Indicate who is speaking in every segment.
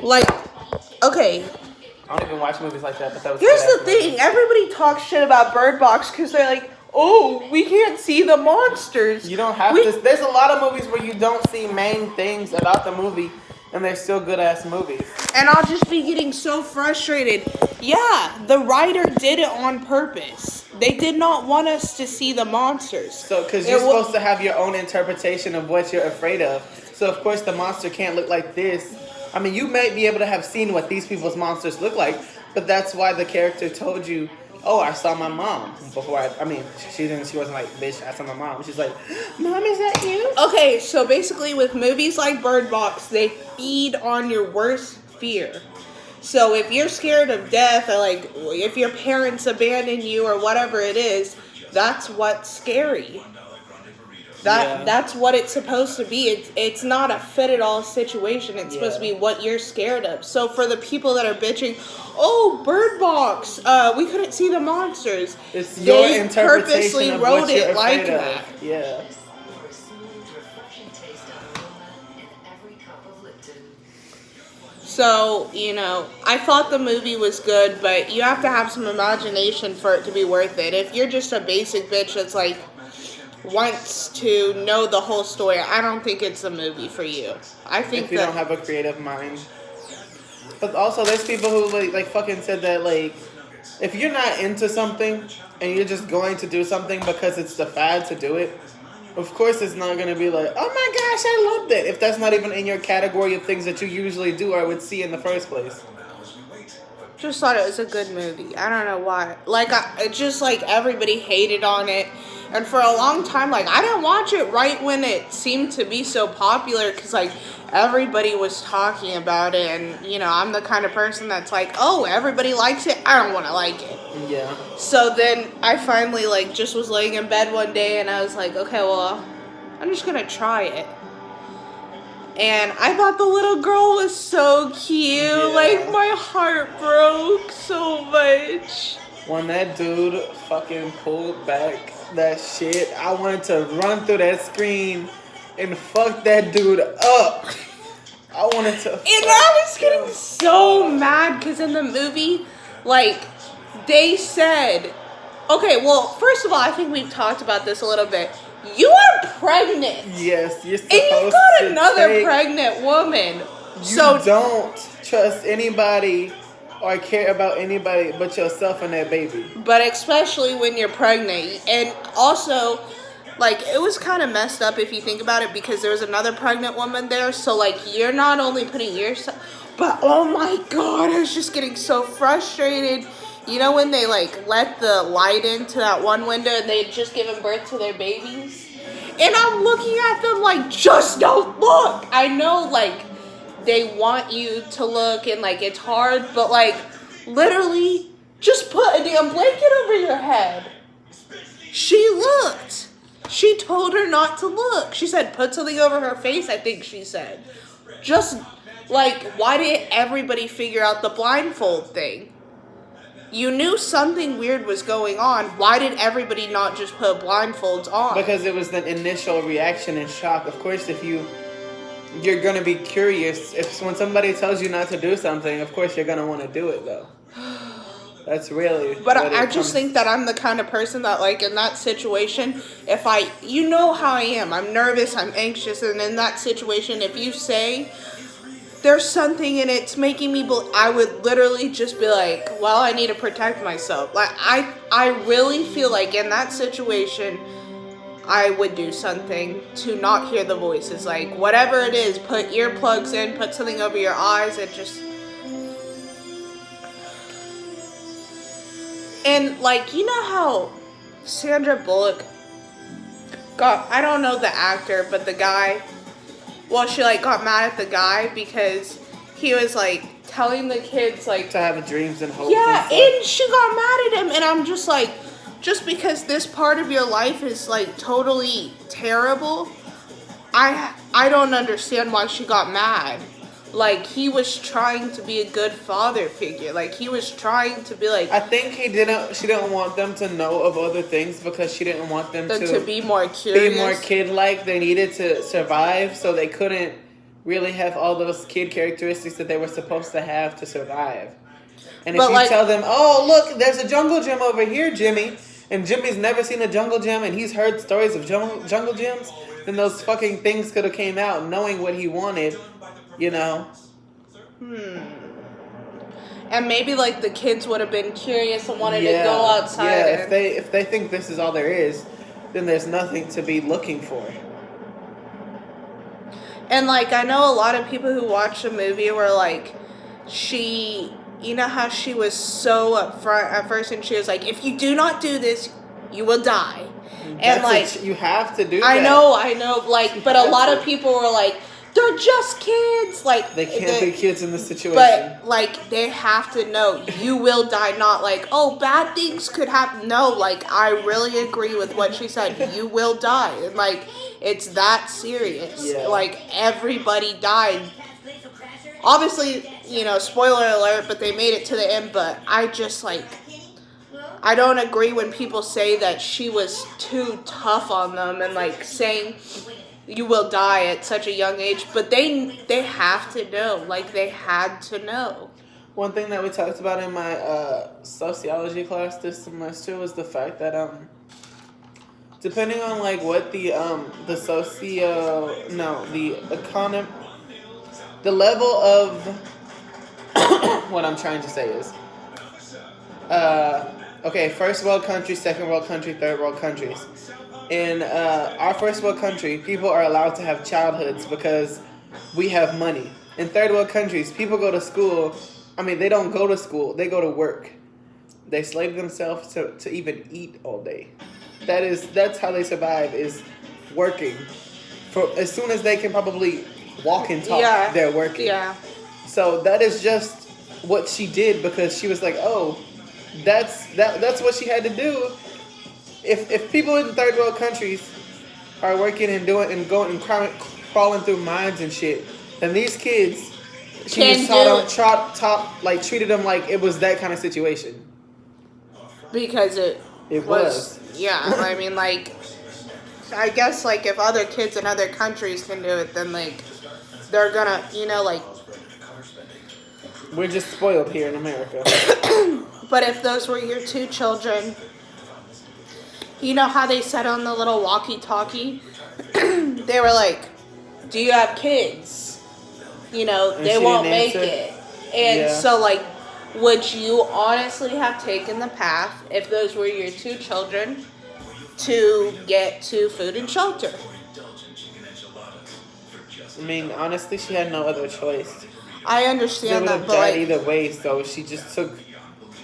Speaker 1: Like, okay.
Speaker 2: I don't even watch movies like that, but that was.
Speaker 1: Here's the thing: everybody talks shit about Bird Box because they're like, "Oh, we can't see the monsters."
Speaker 2: You don't have to. There's a lot of movies where you don't see main things about the movie, and they're still good ass movies.
Speaker 1: And I'll just be getting so frustrated. Yeah, the writer did it on purpose. They did not want us to see the monsters.
Speaker 2: So, because you're supposed to have your own interpretation of what you're afraid of. So, of course, the monster can't look like this. I mean, you may be able to have seen what these people's monsters look like, but that's why the character told you, "Oh, I saw my mom." Before she wasn't like, "Bitch, I saw my mom." She's like, "Mom, is that you?"
Speaker 1: Okay, so basically with movies like Bird Box, they feed on your worst fear. So if you're scared of death, or like if your parents abandon you or whatever it is, that's what's scary. That's what it's supposed to be. It's not a fit-it-all situation. It's supposed to be what you're scared of. So for the people that are bitching, "Oh, Bird Box, we couldn't see the monsters."
Speaker 2: It's your interpretation
Speaker 1: purposely
Speaker 2: of
Speaker 1: wrote
Speaker 2: what you're
Speaker 1: it like
Speaker 2: afraid
Speaker 1: that.
Speaker 2: of. Yeah.
Speaker 1: So, I thought the movie was good, but you have to have some imagination for it to be worth it. If you're just a basic bitch that's like wants to know the whole story, I don't think it's a movie for you. I think
Speaker 2: if you don't have a creative mind. But also, there's people who like fucking said that like, if you're not into something and you're just going to do something because it's the fad to do it, of course it's not gonna be like, "Oh my gosh, I loved it," if that's not even in your category of things that you usually do or would see in the first place.
Speaker 1: Just thought it was a good movie. I don't know why. Like, it's just like everybody hated on it. And for a long time, like, I didn't watch it right when it seemed to be so popular because, like, everybody was talking about it. And, I'm the kind of person that's like, "Oh, everybody likes it. I don't want to like it."
Speaker 2: Yeah.
Speaker 1: So then I finally, like, just was laying in bed one day and I was like, "Okay, well, I'm just going to try it." And I thought the little girl was so cute.
Speaker 2: Yeah.
Speaker 1: Like, my heart broke so much.
Speaker 2: When that dude fucking pulled back that shit, I wanted to run through that screen and fuck that dude up. I wanted to.
Speaker 1: And I was getting so mad because in the movie, like, they said, okay, well, first of all, I think we've talked about this a little bit. You are pregnant.
Speaker 2: Yes, you're supposed to.
Speaker 1: And you've got another pregnant woman.
Speaker 2: You don't trust anybody or care about anybody but yourself and that baby.
Speaker 1: But especially when you're pregnant. And also, like, it was kind of messed up if you think about it because there was another pregnant woman there. So, like, you're not only putting yourself... But, oh my God, I was just getting so frustrated. You know when they, like, let the light into that one window and they'd just given birth to their babies? And I'm looking at them like, just don't look. I know, like, they want you to look and, like, it's hard, but, like, literally just put a damn blanket over your head. She looked. She told her not to look. She said, put something over her face, I think she said. Just, like, why didn't everybody figure out the blindfold thing? You knew something weird was going on. Why did everybody not just put blindfolds on?
Speaker 2: Because it was the initial reaction and shock. Of course, if you're going to be curious. When somebody tells you not to do something, of course you're going to want to do it, though. That's really...
Speaker 1: But I just think that I'm the kind of person that, like, in that situation, you know how I am. I'm nervous, I'm anxious, and in that situation, if you say there's something and it's making me I would literally just be like, well, I need to protect myself. Like, I really feel like in that situation, I would do something to not hear the voices. Like, whatever it is, put earplugs in, put something over your eyes, and just... And, like, you know how Sandra Bullock I don't know the actor, but the guy... Well, she, like, got mad at the guy because he was, like, telling the kids, like...
Speaker 2: To have dreams and hopes.
Speaker 1: Yeah, and she got mad at him, and I'm just like, just because this part of your life is, like, totally terrible, I don't understand why she got mad. Like, he was trying to be a good father figure. Like, he was trying to be like...
Speaker 2: I think she didn't want them to know of other things because she didn't want them to
Speaker 1: be more curious.
Speaker 2: Be more kid-like. They needed to survive, so they couldn't really have all those kid characteristics that they were supposed to have to survive. And if
Speaker 1: But,
Speaker 2: you
Speaker 1: like-
Speaker 2: tell them, oh, look, there's a jungle gym over here, Jimmy, and Jimmy's never seen a jungle gym and he's heard stories of jungle gyms, then those fucking things could have came out knowing what he wanted, you know?
Speaker 1: And maybe like the kids would have been curious and wanted to go outside.
Speaker 2: Yeah,
Speaker 1: and-
Speaker 2: if they think this is all there is, then there's nothing to be looking for.
Speaker 1: And like I know a lot of people who watched the movie were like, you know how she was so upfront at first, and she was like, if you do not do this, you will die. And like
Speaker 2: You have to do that.
Speaker 1: I know, like, but a lot of people were like, they're just kids, like
Speaker 2: They can't be kids in this situation.
Speaker 1: But like they have to know you will die, not like, oh, bad things could happen. No, like I really agree with what she said. You will die. And like it's that serious.
Speaker 2: Yeah.
Speaker 1: Like everybody died. Obviously, you know, spoiler alert, but they made it to the end, but I just like I don't agree when people say that she was too tough on them and like saying you will die at such a young age, but they have to know, like they had to know.
Speaker 2: One thing that we talked about in my sociology class this semester was the fact that depending on like what the level of what I'm trying to say is okay, first world countries, second world country, third world countries. In our first world country, people are allowed to have childhoods because we have money. In third world countries, people go to school. I mean, they don't go to school. They go to work. They slave themselves to even eat all day. That's how they survive, is working. For as soon as they can probably walk and talk, they're working.
Speaker 1: Yeah.
Speaker 2: So that is just what she did because she was like, oh, that's what she had to do. If people in third world countries are working and doing and going and crawling through mines and shit, then these kids, she just treated them like it was that kind of situation.
Speaker 1: Because it
Speaker 2: was.
Speaker 1: Yeah, I mean, like, I guess, like, if other kids in other countries can do it, then, like, they're gonna, you know, like...
Speaker 2: We're just spoiled here in America.
Speaker 1: But if those were your two children, you know how they said on the little walkie-talkie? They were like, do you have kids? You know,
Speaker 2: And
Speaker 1: they
Speaker 2: she
Speaker 1: won't
Speaker 2: didn't
Speaker 1: make
Speaker 2: answer?
Speaker 1: it. And so, like, would you honestly have taken the path, if those were your two children, to get to food and shelter?
Speaker 2: I mean, honestly, she had no other choice.
Speaker 1: I
Speaker 2: They
Speaker 1: understand
Speaker 2: would
Speaker 1: that,
Speaker 2: have
Speaker 1: but
Speaker 2: died
Speaker 1: like,
Speaker 2: either way, so she just took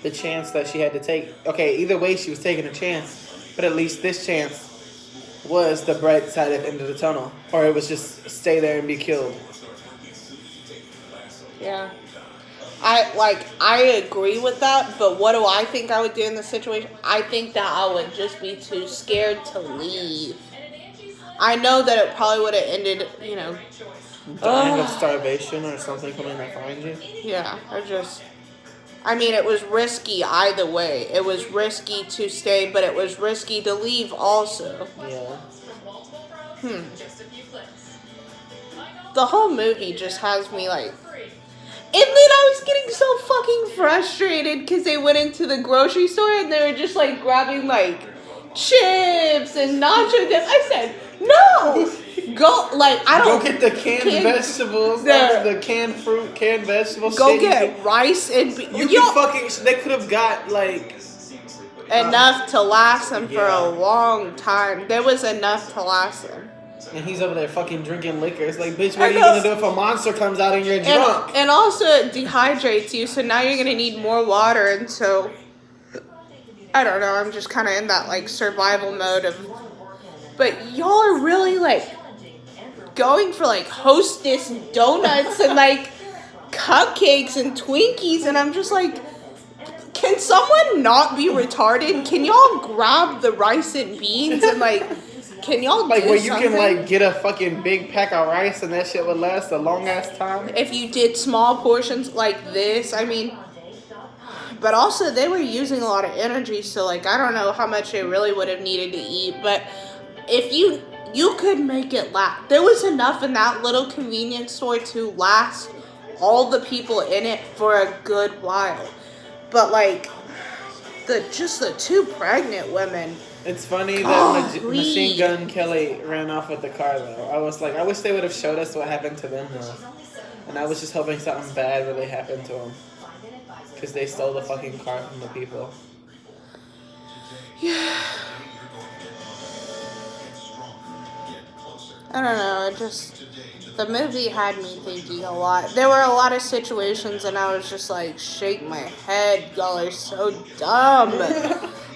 Speaker 2: the chance that she had to take. Okay, either way, she was taking a chance, but at least this chance was the bright side at the end of the tunnel, or it was just stay there and be killed.
Speaker 1: yeah. I agree with that, but what do I think I would do in this situation? I think that I would just be too scared to leave. I know that it probably would have ended, you know,
Speaker 2: Dying of starvation or something coming to find you.
Speaker 1: yeah, I mean, it was risky either way. It was risky to stay, but it was risky to leave also.
Speaker 2: Yeah.
Speaker 1: The whole movie just has me like... And then I was getting so fucking frustrated because they went into the grocery store and they were just like grabbing like chips and nacho dip. I said, no! Go, like, I don't...
Speaker 2: Go get the canned vegetables, the canned fruit, canned vegetables.
Speaker 1: Go
Speaker 2: shit.
Speaker 1: get rice and...
Speaker 2: They could have got like...
Speaker 1: enough to last them for
Speaker 2: Yeah.
Speaker 1: a long time. There was enough to last them.
Speaker 2: And he's over there fucking drinking liquor. It's like, bitch, what are
Speaker 1: I
Speaker 2: you
Speaker 1: know.
Speaker 2: gonna do if a monster comes out and you're drunk?
Speaker 1: And also it dehydrates you, so now you're gonna need more water, and so I don't know, I'm just kinda in that like survival mode of, but y'all are really like going for like Hostess donuts and like cupcakes and Twinkies, and I'm just like, can someone not be retarded? Can y'all grab the rice and beans and like, can y'all
Speaker 2: Like
Speaker 1: do
Speaker 2: where you
Speaker 1: something?
Speaker 2: can like get a fucking big pack of rice and that shit would last a long ass time.
Speaker 1: If you did small portions like this, I mean, but also they were using a lot of energy, so like I don't know how much they really would have needed to eat, but if you you could make it last. There was enough in that little convenience store to last all the people in it for a good while. But like the two pregnant women.
Speaker 2: It's funny that
Speaker 1: Golly.
Speaker 2: Machine Gun Kelly ran off with the car though. I was like, I wish they would have showed us what happened to them though. And I was just hoping something bad really happened to them. Because they stole the fucking car from the people.
Speaker 1: Yeah. I don't know, the movie had me thinking a lot. There were a lot of situations and I was just like, shake my head, y'all are so dumb.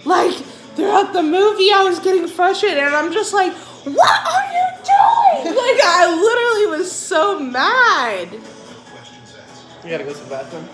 Speaker 1: Like, throughout the movie I was getting frustrated and I'm just like, what are you doing? Like, I literally was so mad.
Speaker 2: You gotta go to the bathroom.